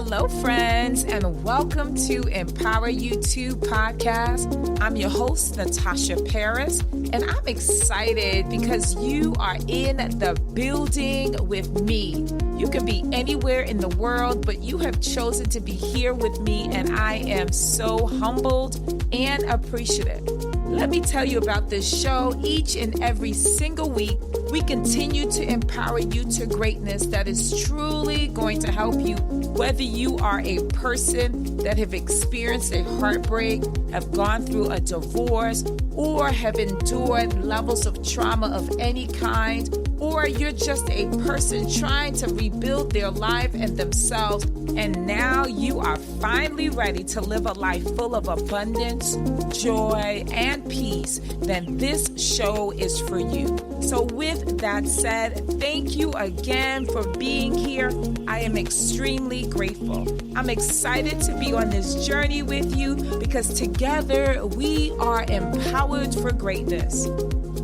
Hello, friends, and welcome to Empower You 2 podcast. I'm your host, Natasha Parris, and I'm excited because you are in the building with me. You can be anywhere in the world, but you have chosen to be here with me, and I am so humbled and appreciative. Let me tell you about this show. Each and every single week, we continue to empower you to greatness that is truly going to help you, whether you are a person that have experienced a heartbreak, have gone through a divorce, or have endured levels of trauma of any kind, or you're just a person trying to rebuild their life and themselves, and now you are finally ready to live a life full of abundance, joy, and peace, then this show is for you. So with that said, thank you again for being here. I am extremely grateful. I'm excited to be on this journey with you because together we are empowered for greatness.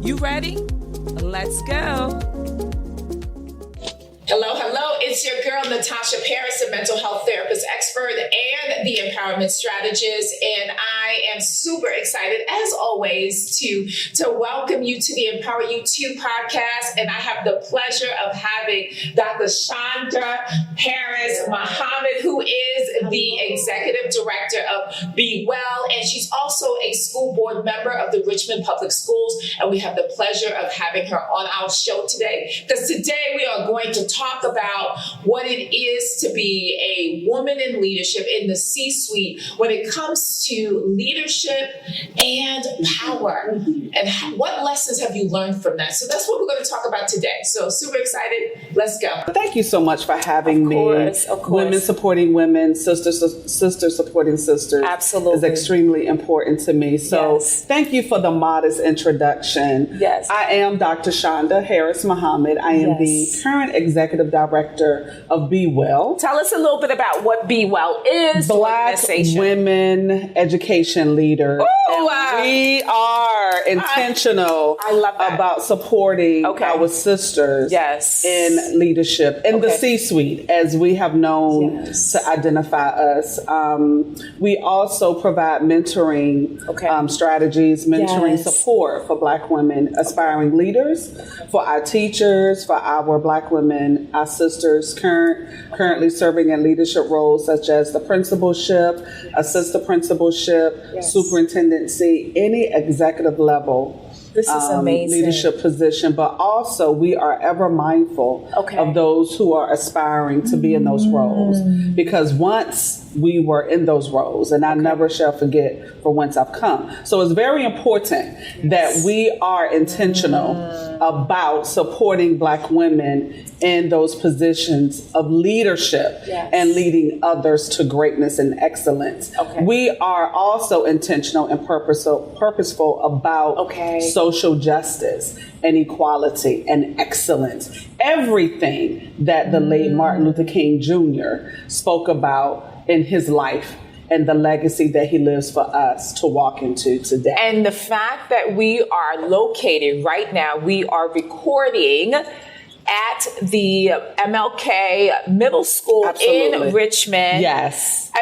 You ready? Let's go. Hello. It's your girl, Natasha Parris, a mental health therapist expert and the empowerment strategist. And I am super excited, as always, to welcome you to the Empower You 2 podcast. And I have the pleasure of having Dr. Shonda Harris-Muhammed, who is the executive director of BWEL. And she's also a school board member of the Richmond Public Schools. And we have the pleasure of having her on our show today, because today we are going to talk about what it is to be a woman in leadership in the C-suite when it comes to leadership and power. And what lessons have you learned from that? So that's what we're going to talk about today. So super excited. Let's go. Thank you so much for having me. Of course. Women supporting women, sisters supporting sisters. Absolutely. Is extremely important to me. So Thank you for the modest introduction. Yes. I am Dr. Shonda Harris-Muhammed. I am the current executive director of BWEL. Tell us a little bit about what BWEL is. Black Women Education Leaders. Oh, wow. We are intentional about supporting our sisters in leadership in the C-suite, as we have known to identify us. We also provide mentoring strategies, mentoring support for Black women aspiring leaders, for our teachers, for our Black women, our sisters currently serving in leadership roles such as the principalship, assistant principalship, superintendency, any executive level. This is amazing. Leadership position, but also we are ever mindful of those who are aspiring to be in those roles, because once we were in those roles, and I never shall forget for whence I've come. So it's very important that we are intentional about supporting Black women in those positions of leadership and leading others to greatness and excellence. We are also intentional and purposeful about social justice and equality and excellence. Everything that the late Martin Luther King Jr. spoke about in his life and the legacy that he lives for us to walk into today. And the fact that we are located right now, we are recording at the MLK Middle School in Richmond. I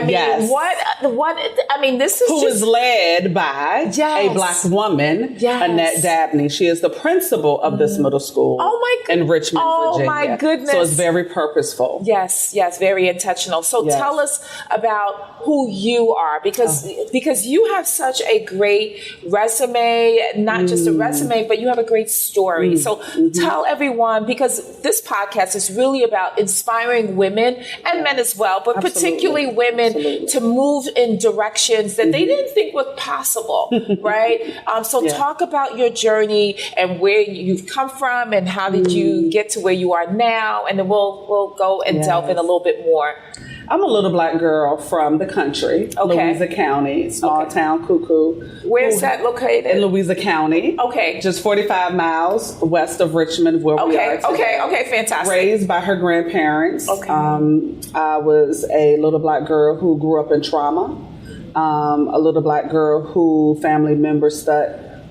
mean, this is who is led by a Black woman, Annette Dabney. She is the principal of this middle school in Richmond, Virginia. Oh my goodness. So it's very purposeful. Yes, very intentional. So tell us about who you are, because you have such a great resume, not just a resume, but you have a great story. So tell everyone, because this podcast is really about inspiring women and men as well, but particularly women to move in directions that they didn't think was possible, right? So talk about your journey and where you've come from and how did you get to where you are now, and then we'll go and delve in a little bit more. I'm a little Black girl from the country, Louisa County, small town cuckoo. Where's that located? In Louisa County. Just 45 miles west of Richmond, where we are today. Okay, fantastic. Raised by her grandparents. I was a little Black girl who grew up in trauma. A little Black girl who family members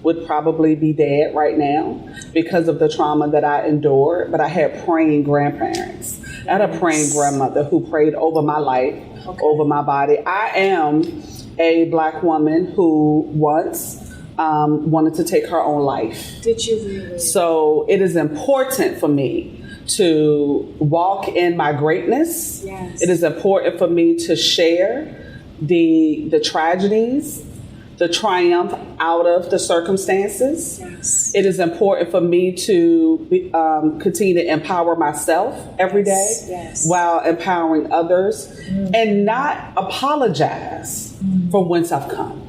would probably be dead right now because of the trauma that I endured, but I had praying grandparents. I had a praying grandmother who prayed over my life, over my body. I am a Black woman who once wanted to take her own life. Did you really? So it is important for me to walk in my greatness. Yes. It is important for me to share the tragedies, the triumph out of the circumstances. Yes. It is important for me to continue to empower myself every day while empowering others and not apologize for whence I've come.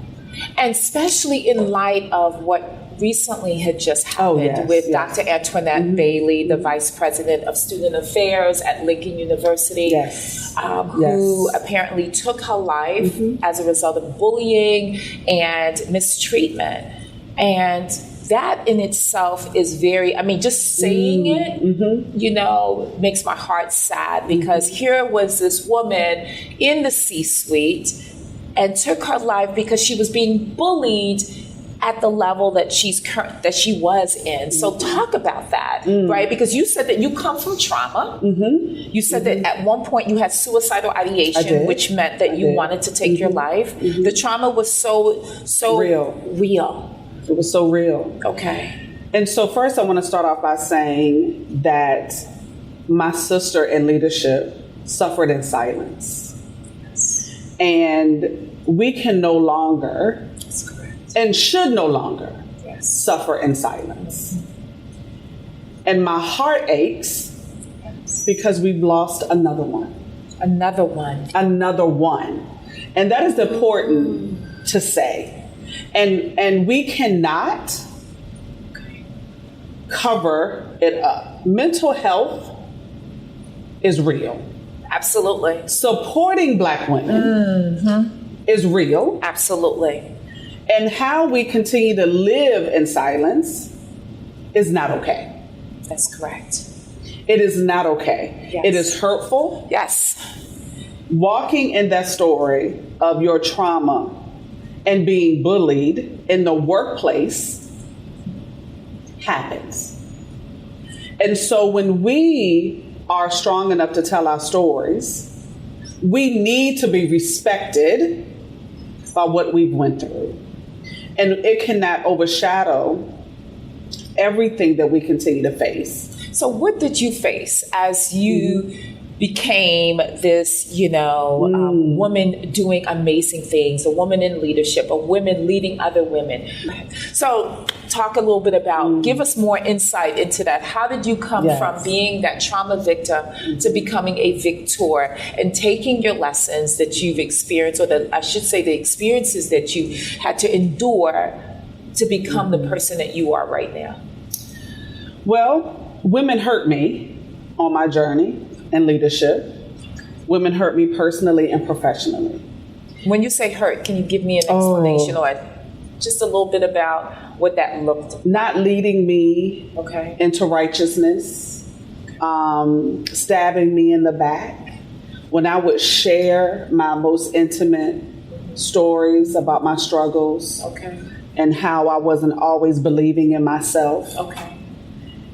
And especially in light of what recently had just happened with Dr. Antoinette Bailey, the Vice President of Student Affairs at Lincoln University, who apparently took her life as a result of bullying and mistreatment. And that in itself is very, I mean, just saying it, you know, makes my heart sad, because here was this woman in the C-suite and took her life because she was being bullied at the level that she was in. So talk about that, right? Because you said that you come from trauma. You said that at one point you had suicidal ideation, which meant that you wanted to take your life. The trauma was so real. It was so real. Okay. And so first I want to start off by saying that my sister in leadership suffered in silence. And we can no longer and should no longer suffer in silence. And my heart aches because we've lost another one. Another one. Another one. And that is important to say. And we cannot cover it up. Mental health is real. Absolutely. Supporting Black women is real. Absolutely. And how we continue to live in silence is not okay. That's correct. It is not okay. Yes. It is hurtful. Yes. Walking in that story of your trauma and being bullied in the workplace happens. And so when we are strong enough to tell our stories, we need to be respected by what we've went through. And it cannot overshadow everything that we continue to face. So what did you face as you became this, woman doing amazing things, a woman in leadership, a woman leading other women? So talk a little bit about, give us more insight into that. How did you come from being that trauma victim to becoming a victor and taking your lessons that you've experienced, or the experiences that you had to endure to become the person that you are right now? Well, women hurt me on my journey in leadership. Women hurt me personally and professionally. When you say hurt, can you give me an explanation or just a little bit about what that looked like? Not leading me into righteousness, stabbing me in the back. When I would share my most intimate stories about my struggles and how I wasn't always believing in myself.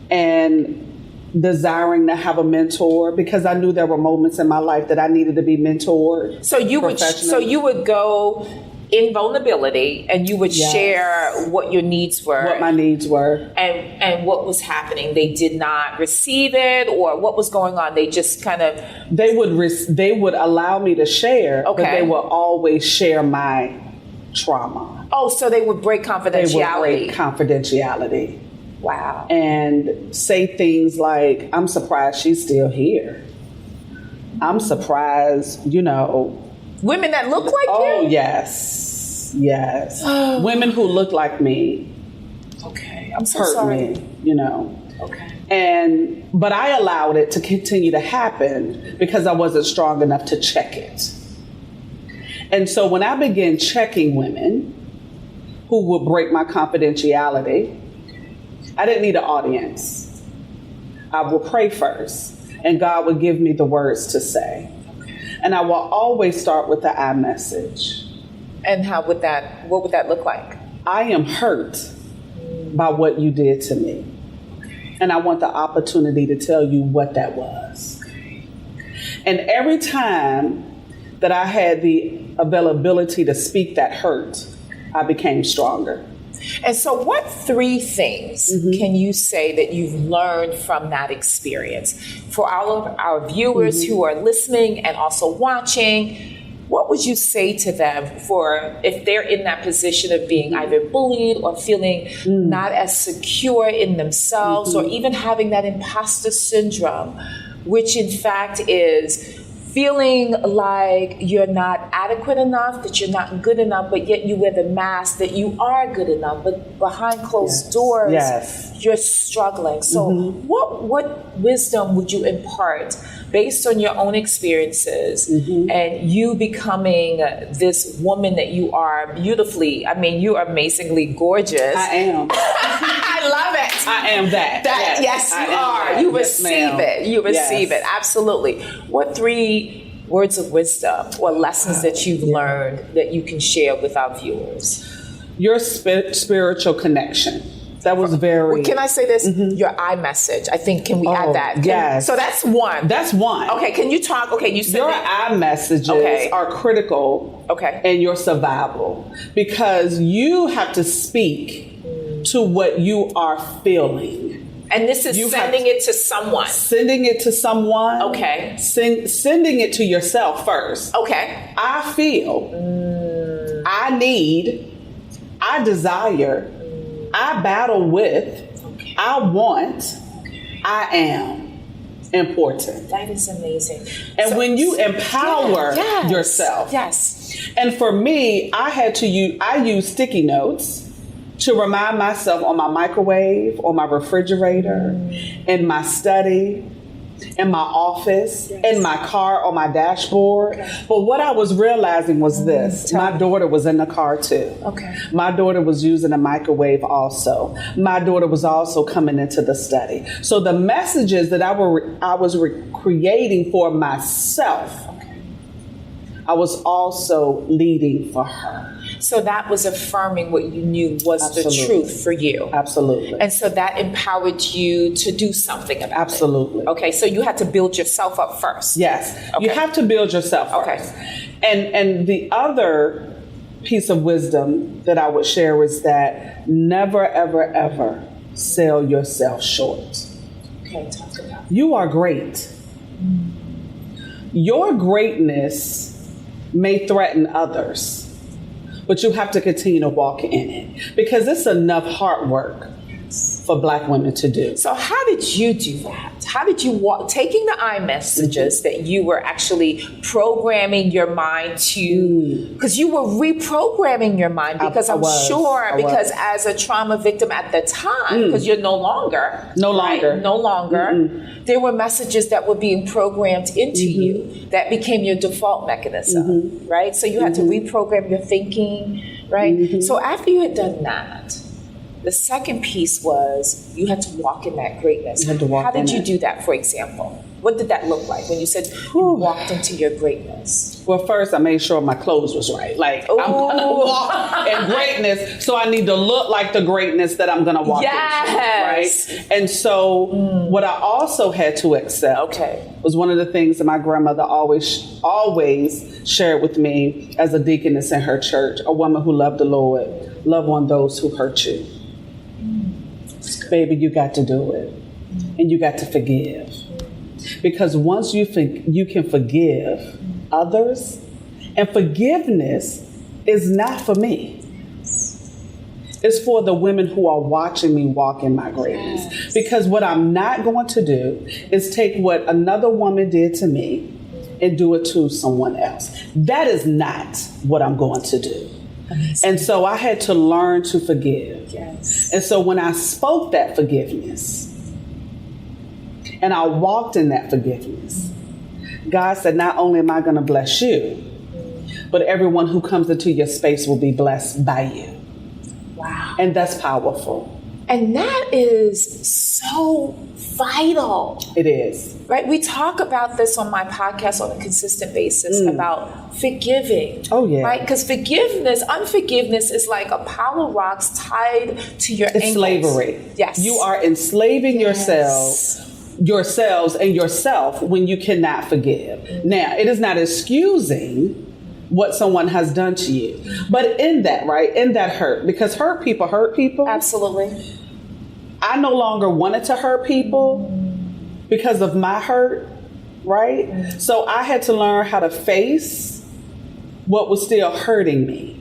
And desiring to have a mentor, because I knew there were moments in my life that I needed to be mentored. So you would go in vulnerability and you would share what your needs were. What my needs were. And what was happening. They did not receive it, or what was going on? They just kind of... They would allow me to share, but they would always share my trauma. Oh, so they would break confidentiality. They would break confidentiality. Wow. And say things like, I'm surprised she's still here. I'm surprised, Women that look like you? Oh, yes. Yes. Women who look like me. Okay. I'm so hurt sorry. Me, Okay. But I allowed it to continue to happen because I wasn't strong enough to check it. And so when I began checking women who would break my confidentiality, I didn't need an audience. I would pray first, and God would give me the words to say. And I will always start with the I message. And what would that look like? I am hurt by what you did to me. And I want the opportunity to tell you what that was. And every time that I had the availability to speak that hurt, I became stronger. And so what 3 things can you say that you've learned from that experience? For all of our viewers who are listening and also watching, what would you say to them for if they're in that position of being either bullied or feeling not as secure in themselves or even having that imposter syndrome, which in fact is feeling like you're not adequate enough, that you're not good enough, but yet you wear the mask that you are good enough, but behind closed doors, you're struggling. So what wisdom would you impart based on your own experiences and you becoming this woman that you are beautifully, I mean, you are amazingly gorgeous. I am. I love it. I am that. Yes, you are. That. You receive it. You receive it. Absolutely. What 3 words of wisdom or lessons that you've learned that you can share with our viewers? Your spiritual connection. That was very... Well, can I say this? Your iMessage. I think, can we add that? Yes. So that's one. That's one. Okay, can you talk? Okay, you said your iMessages are critical in your survival because you have to speak to what you are feeling. And this is sending it to someone. Sending it to someone. Okay. Sending it to yourself first. Okay. I feel, I need, I desire, I battle with, I want, I am important. That is amazing. And when you empower yourself. And for me, I use sticky notes to remind myself on my microwave, on my refrigerator, in my study, in my office, in my car, on my dashboard. But what I was realizing was this. My daughter was in the car too. My daughter was using a microwave also. My daughter was also coming into the study. So the messages that I was creating for myself, I was also leading for her. So that was affirming what you knew was the truth for you. Absolutely. And so that empowered you to do something about it. Absolutely. Okay, so you had to build yourself up first. Yes. You have to build yourself first. And the other piece of wisdom that I would share is that never, ever, ever sell yourself short. Okay, talk about it. You are great. Your greatness may threaten others, but you have to continue to walk in it because it's enough hard work for Black women to do. So how did you do that? How did you walk, taking the iMessages that you were actually programming your mind to, because you were reprogramming your mind because because as a trauma victim at the time, because you're no longer, there were messages that were being programmed into you that became your default mechanism, right? So you had to reprogram your thinking, right? So after you had done that, the second piece was you had to walk in that greatness. How did you do that, for example? What did that look like when you said you walked into your greatness? Well, first I made sure my clothes was right. Like, I'm going to walk in greatness, so I need to look like the greatness that I'm going to walk into, right? And so what I also had to accept was one of the things that my grandmother always shared with me as a deaconess in her church, a woman who loved the Lord, love on those who hurt you. Baby, you got to do it. And you got to forgive. Because once you can forgive others, and forgiveness is not for me. It's for the women who are watching me walk in my greatness. Because what I'm not going to do is take what another woman did to me and do it to someone else. That is not what I'm going to do. Amazing. And so I had to learn to forgive. Yes. And so when I spoke that forgiveness and I walked in that forgiveness, God said, not only am I going to bless you, but everyone who comes into your space will be blessed by you. Wow. And that's powerful. And that is so vital. It is. Right? We talk about this on my podcast on a consistent basis about forgiving. Oh, yeah. Right? Because unforgiveness is like a pile of rocks tied to your ankles. It's slavery. Yes. You are enslaving yourselves and yourself when you cannot forgive. Now, it is not excusing what someone has done to you. But in that, right, in that hurt, because hurt people. Absolutely. I no longer wanted to hurt people because of my hurt, right? So I had to learn how to face what was still hurting me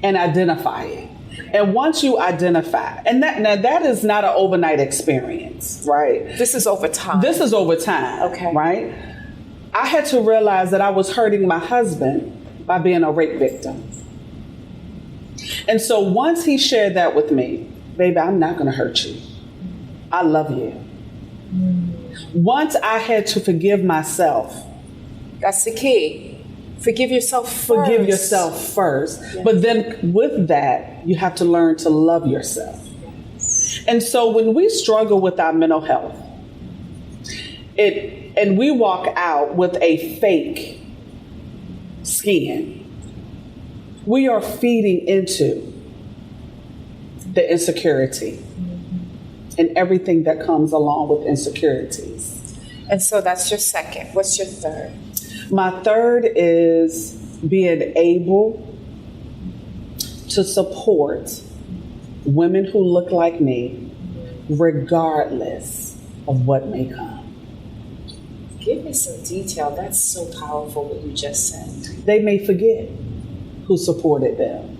and identify it. And once you identify, and that is not an overnight experience, right? This is over time. Okay. Right? I had to realize that I was hurting my husband by being a rape victim. And so once he shared that with me, baby, I'm not going to hurt you. I love you. Once I had to forgive myself. That's the key. Forgive yourself first. Forgive yourself first. Yes. But then with that, you have to learn to love yourself. And so when we struggle with our mental health, and we walk out with a fake skin, we are feeding into the insecurity and everything that comes along with insecurities. And so that's your second. What's your third? My third is being able to support women who look like me, regardless of what may come. Give me some detail. That's so powerful what you just said. They may forget who supported them.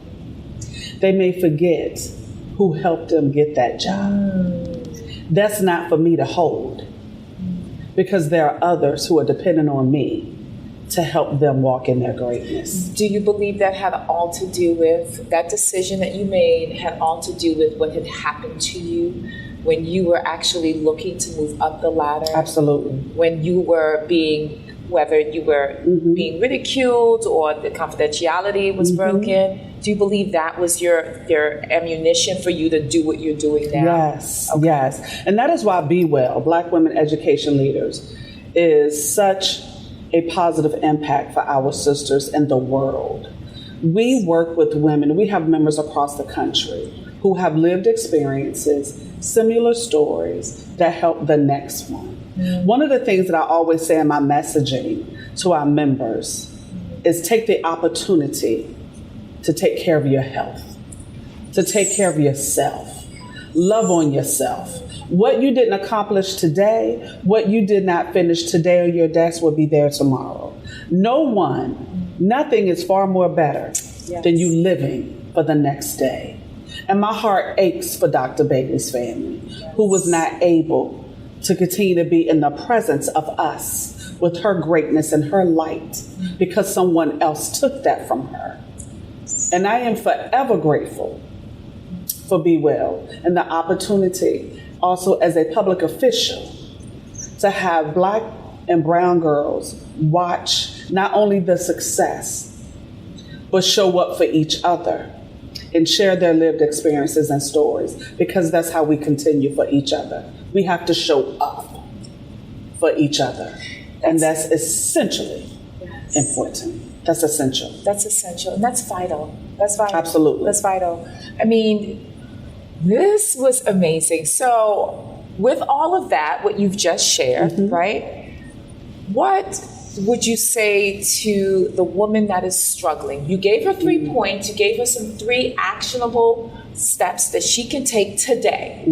They may forget who helped them get that job. That's not for me to hold, because there are others who are dependent on me to help them walk in their greatness. Do you believe that had all to do with that decision that you made, had all to do with what had happened to you when you were actually looking to move up the ladder? Absolutely. When you were whether you were being ridiculed or the confidentiality was broken, do you believe that was your ammunition for you to do what you're doing now? Yes, okay. Yes. And that is why BWEL, Black Women Education Leaders, is such a positive impact for our sisters in the world. We work with women, we have members across the country who have lived experiences, similar stories that help the next one. One of the things that I always say in my messaging to our members is take the opportunity to take care of your health, to take care of yourself, love on yourself. What you didn't accomplish today, what you did not finish today on your desk will be there tomorrow. Nothing is far more better than you living for the next day. And my heart aches for Dr. Bailey's family, who was not able to continue to be in the presence of us with her greatness and her light because someone else took that from her. And I am forever grateful for BWEL and the opportunity also as a public official to have Black and brown girls watch not only the success, but show up for each other and share their lived experiences and stories, because that's how we continue for each other. We have to show up for each other. And that's essentially important. That's essential. That's essential. And that's vital. That's vital. Absolutely. That's vital. I mean, this was amazing. So with all of that, what you've just shared, right? What would you say to the woman that is struggling? You gave her 3 points. You gave her some 3 actionable steps that she can take today,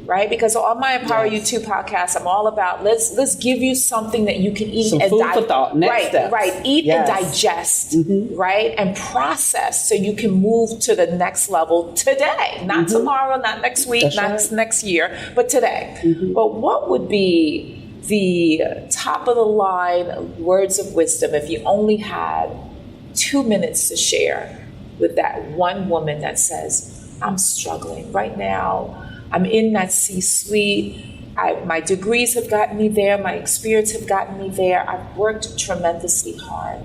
right? Because on my Empower You 2 podcast, I'm all about let's give you something that you can eat and food for thought. Next steps. Eat and digest, right, and process, so you can move to the next level today, not tomorrow, not next week, not next year, but today. But what would be the top of the line words of wisdom if you only had 2 minutes to share with that one woman that says, I'm struggling right now. I'm in that C-suite. My degrees have gotten me there. My experience have gotten me there. I've worked tremendously hard.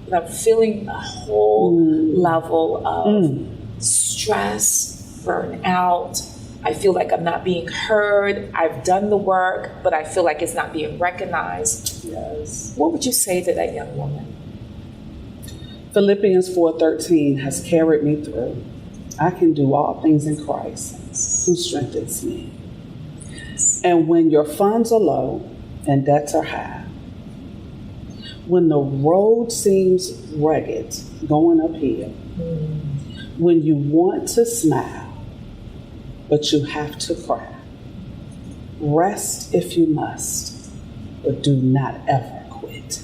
But I'm feeling a whole level of stress, burnout, I feel like I'm not being heard. I've done the work, but I feel like it's not being recognized. Yes. What would you say to that young woman? Philippians 4:13 has carried me through. I can do all things in Christ who strengthens me. And when your funds are low and debts are high, when the road seems rugged, going uphill, when you want to smile, but you have to cry, rest if you must, but do not ever quit.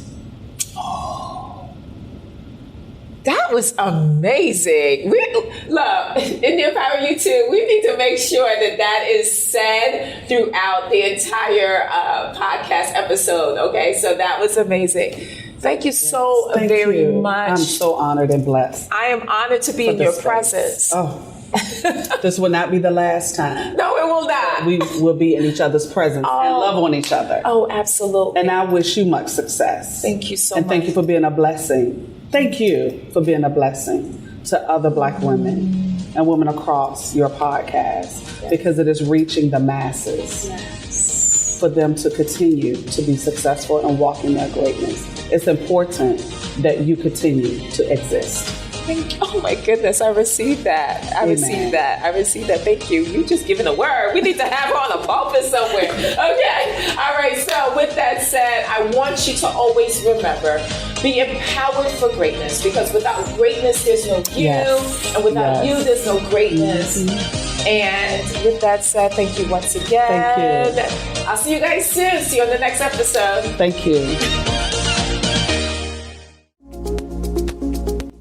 That was amazing. Look, in the Empower You Too, we need to make sure that is said throughout the entire podcast episode. Okay, so that was amazing. Thank you so very much. I'm so honored and blessed. I am honored to be in your presence. Oh, this will not be the last time. No, it will not. We will be in each other's presence and love on each other. Oh, absolutely. And I wish you much success. Thank you so much. And thank you for being a blessing. Thank you for being a blessing to other Black women and women across your podcast, because it is reaching the masses for them to continue to be successful and walk in their greatness. It's important that you continue to exist. Oh my goodness, I received that. I received that. Thank you. You just given a word. We need to have her on a pulpit somewhere. Okay. All right. So with that said, I want you to always remember, be empowered for greatness, because without greatness, there's no you. Yes. And without you, there's no greatness. Mm-hmm. And with that said, thank you once again. Thank you. I'll see you guys soon. See you on the next episode. Thank you.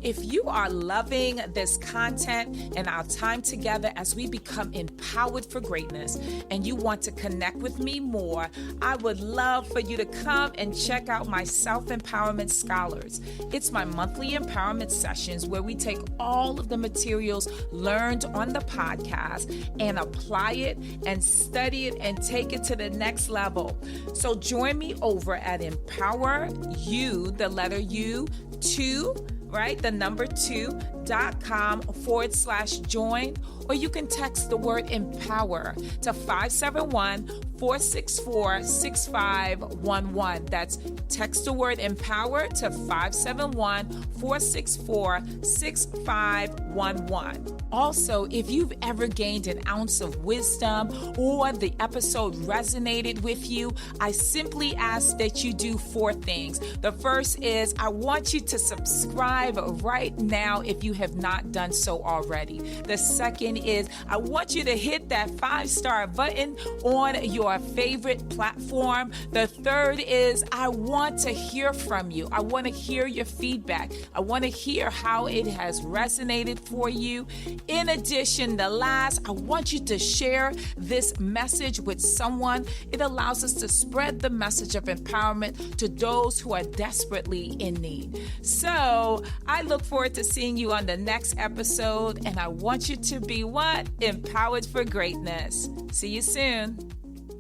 If you are loving this content and our time together as we become empowered for greatness, and you want to connect with me more, I would love for you to come and check out my Self-Empowerment Scholars. It's my monthly empowerment sessions where we take all of the materials learned on the podcast and apply it and study it and take it to the next level. So join me over at Empower You, the letter U, 2, right? The number 2.com/join, or you can text the word empower to 571-464-6511. That's text the word empower to 571-464-6511. Also, if you've ever gained an ounce of wisdom or the episode resonated with you, I simply ask that you do 4 things. The first is I want you to subscribe right now if you have not done so already. The second is I want you to hit that 5-star button on your favorite platform. The third is I want to hear from you. I want to hear your feedback. I want to hear how it has resonated for you. In addition, the last, I want you to share this message with someone. It allows us to spread the message of empowerment to those who are desperately in need. So I look forward to seeing you on the next episode, and I want you to be what? Empowered for greatness. See you soon.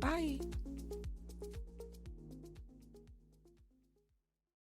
Bye.